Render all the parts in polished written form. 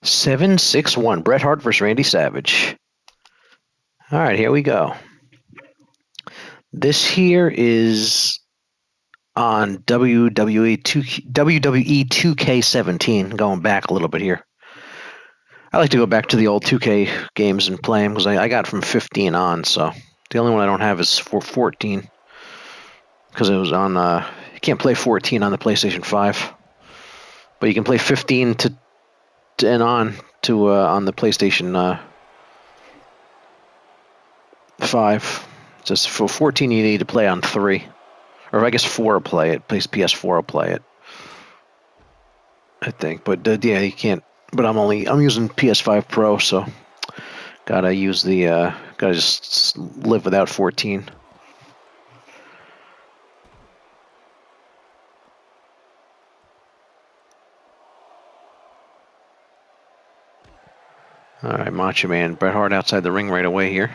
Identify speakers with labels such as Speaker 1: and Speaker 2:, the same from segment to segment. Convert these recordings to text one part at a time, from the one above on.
Speaker 1: 761. Bret Hart versus Randy Savage. All right, here we go. This here is on WWE2K17. Going back a little bit here. I like to go back to the old 2K games and play them because I got from 15 on. So the only one I don't have is for 14 because it was on. You can't play 14 on the PlayStation 5, but you can play 15 and on the PlayStation 5. Just for 14, you need to play on 3, or I guess 4 will play it. PS4 will play it, I think. But yeah, you can't. But I'm using PS5 Pro, so gotta just live without 14. All right, Macho Man, Bret Hart outside the ring right away here.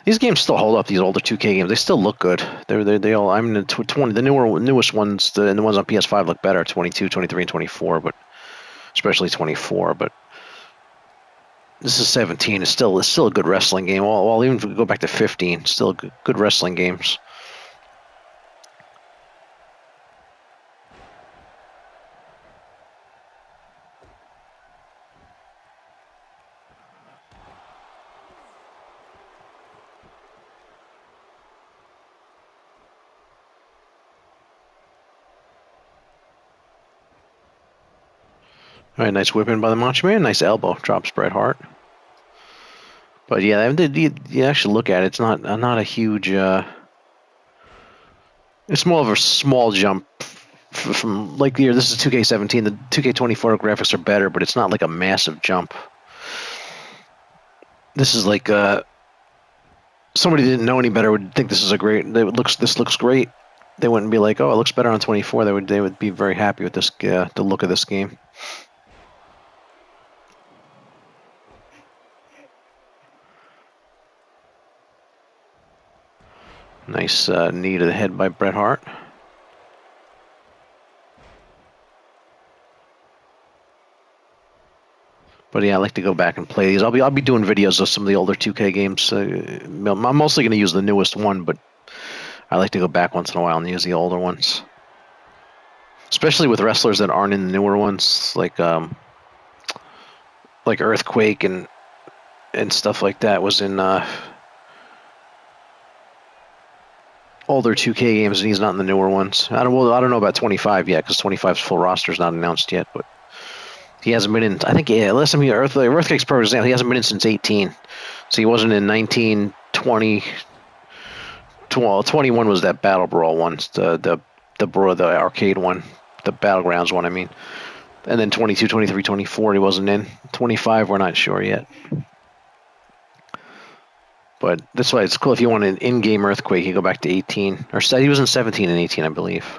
Speaker 1: These games still hold up. These older 2K games, they still look good. They all. I mean, the newest ones, the ones on PS5 look better. 22, 23, and 24, but especially 24. But this is 17. It's still a good wrestling game. Well, even if we go back to 15, still good wrestling games. All right, nice whip in by the Macho Man. Nice elbow. Drops Bret Hart. But yeah, you actually look at it, it's not a huge. It's more of a small jump from like here. This is 2K17. The 2K24 graphics are better, but it's not like a massive jump. This is like somebody who didn't know any better would think this is a great. This looks great. They wouldn't be like, oh, it looks better on 24. They would be very happy with this the look of this game. Nice knee to the head by Bret Hart. But yeah, I like to go back and play these. I'll be doing videos of some of the older 2K games. I'm mostly going to use the newest one, but I like to go back once in a while and use the older ones. Especially with wrestlers that aren't in the newer ones, like Earthquake and stuff like that was in older 2K games, and he's not in the newer ones. I don't know about 25 yet, because 25's full roster's not announced yet, but he hasn't been in. I think last time Earthquake's per example, he hasn't been in since 18, so he wasn't in 19, 20. 21 was that Battle Brawl one, the arcade one, the Battlegrounds one. I mean, and then 22, 23, 24 he wasn't in. 25 we're not sure yet. But that's why it's cool. If you want an in-game Earthquake, you go back to 18. Or he was in 17 and 18, I believe.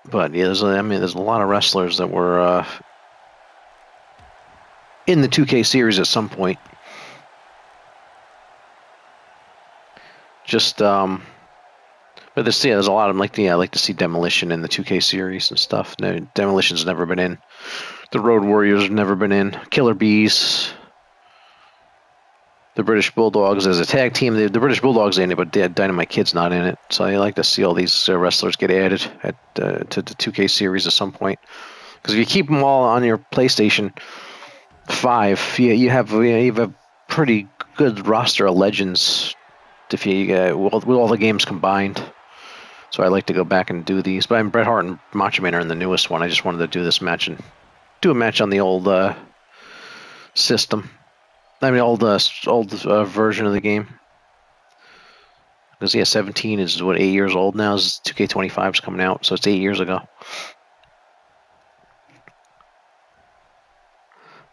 Speaker 1: But yeah, there's a lot of wrestlers that were in the 2K series at some point. Just but there's a lot of them. I like to see Demolition in the 2K series and stuff. No, Demolition's never been in. The Road Warriors have never been in. Killer Bees. The British Bulldogs as a tag team. The British Bulldogs in it, but Dynamite Kid's not in it. So I like to see all these wrestlers get added to the 2K series at some point. Because if you keep them all on your PlayStation 5, you have a pretty good roster of legends. If with all the games combined. So I like to go back and do these. But Bret Hart and Macho Man are in the newest one. I just wanted to do this match and do a match on the old system. I mean, old version of the game. Because 17 is 8 years old now. 2K25 is coming out, so it's 8 years ago.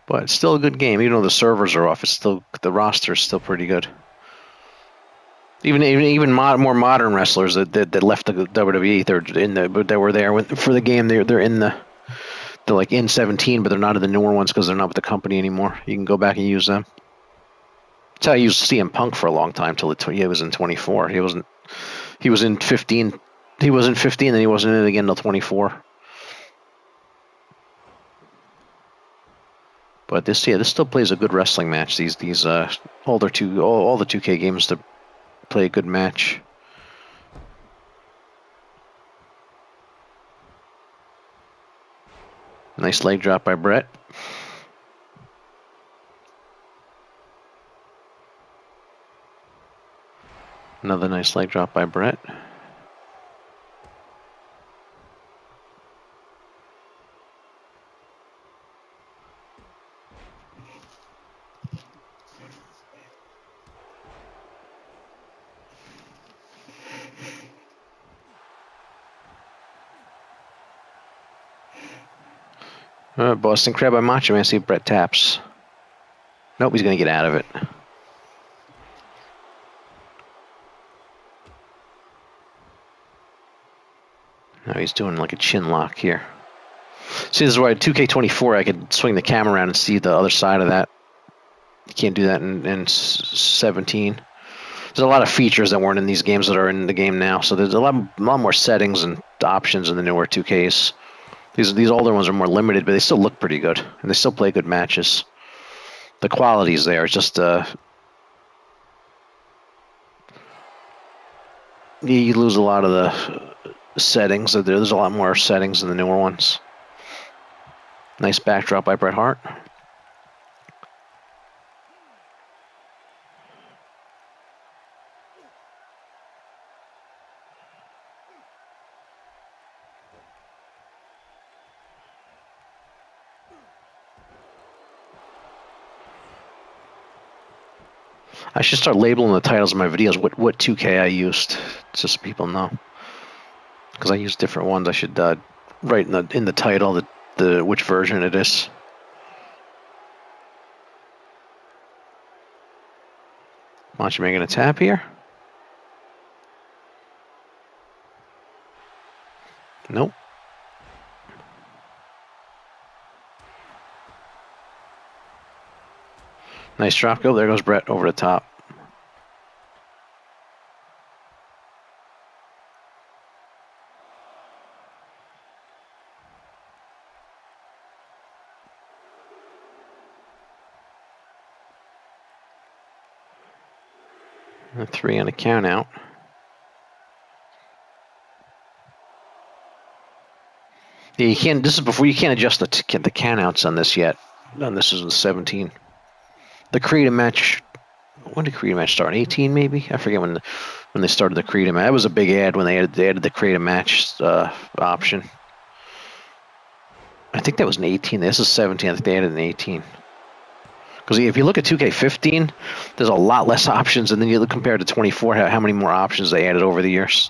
Speaker 1: But it's still a good game, even though the servers are off. It's still the roster is still pretty good. Even more modern wrestlers that left the WWE, they were there for the game. They're like in 17, but they're not in the newer ones because they're not with the company anymore. You can go back and use them. That's how I used CM Punk for a long time till he was in 24. He was in 15 He was in 15, then he wasn't in it again until 24. But this still plays a good wrestling match. These all the 2K games to play a good match. Nice leg drop by Bret. Another nice leg drop by Bret. Boston Crab by Macho Man. See if Bret taps. Nope, he's going to get out of it. Now he's doing like a chin lock here. See, this is why 2K24 I could swing the camera around and see the other side of that. You can't do that in 17. There's a lot of features that weren't in these games that are in the game now. So there's a lot more settings and options in the newer 2Ks. These older ones are more limited, but they still look pretty good, and they still play good matches. The quality's there. It's just you lose a lot of the settings. There's a lot more settings in the newer ones. Nice backdrop by Bret Hart. I should start labeling the titles of my videos what 2K I used, just so people know. Because I use different ones. I should write in the title which version it is. Macho Man gonna tap here? Nope. Nice drop go. There goes Bret over the top. A 3 on a count out. Yeah, you can't. This is before you can't adjust the count outs on this yet. No, this is in 17. The Creative match. When did Creative match start? 18 maybe? I forget when they started the Creative match. That was a big ad when they added the Creative match option. I think that was in 18. This is 17. I think they added in 18. Because if you look at 2K15, there's a lot less options, and then you look compared to 24, how many more options they added over the years.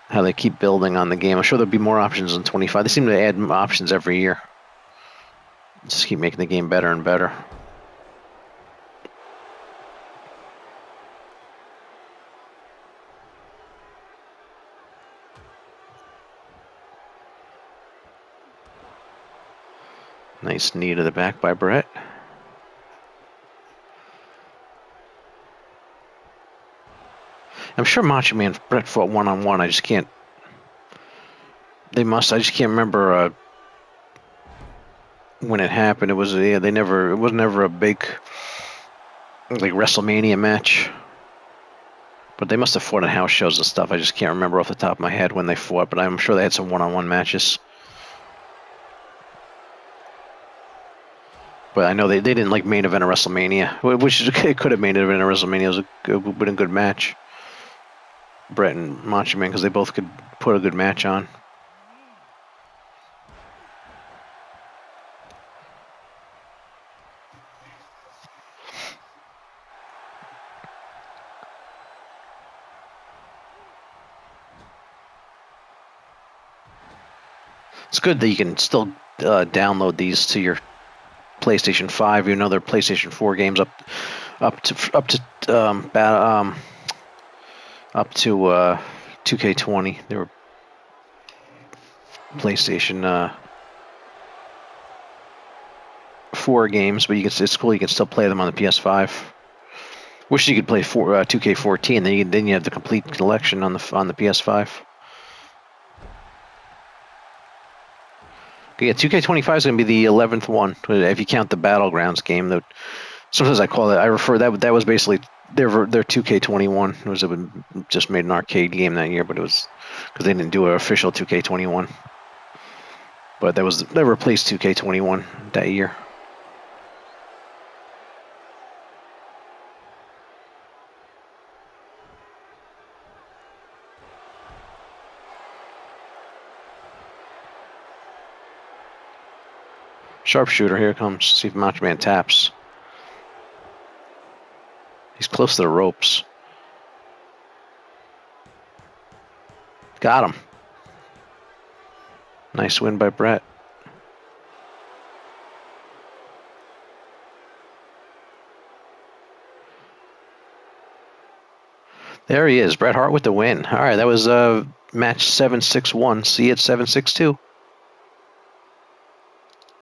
Speaker 1: How they keep building on the game. I'm sure there'll be more options in 25. They seem to add options every year. Just keep making the game better and better. Nice knee to the back by Bret. I'm sure Macho Man and Bret fought one-on-one. I just can't. They must. I just can't remember when it happened. It was It was never a big like WrestleMania match. But they must have fought at house shows and stuff. I just can't remember off the top of my head when they fought. But I'm sure they had some one-on-one matches. But I know they didn't like main event a WrestleMania, which it could have main event a WrestleMania. It would have been a good match. Bret and Macho Man, because they both could put a good match on. It's good that you can still download these to your PlayStation 5. You know, they're PlayStation 4 games up to 2K20. They were PlayStation 4 games, but it's cool. You can still play them on the PS5. Wish you could play 2K14. Then you have the complete collection on the PS5. Yeah, 2K25 is going to be the 11th one if you count the Battlegrounds game. That sometimes I call it. I refer that was basically their 2K21. It was just made an arcade game that year, but it was because they didn't do an official 2K21. But they replaced 2K21 that year. Sharpshooter, here it comes. See if Macho Man taps. He's close to the ropes. Got him. Nice win by Bret. There he is, Bret Hart with the win. All right, that was match 761. See you at 762.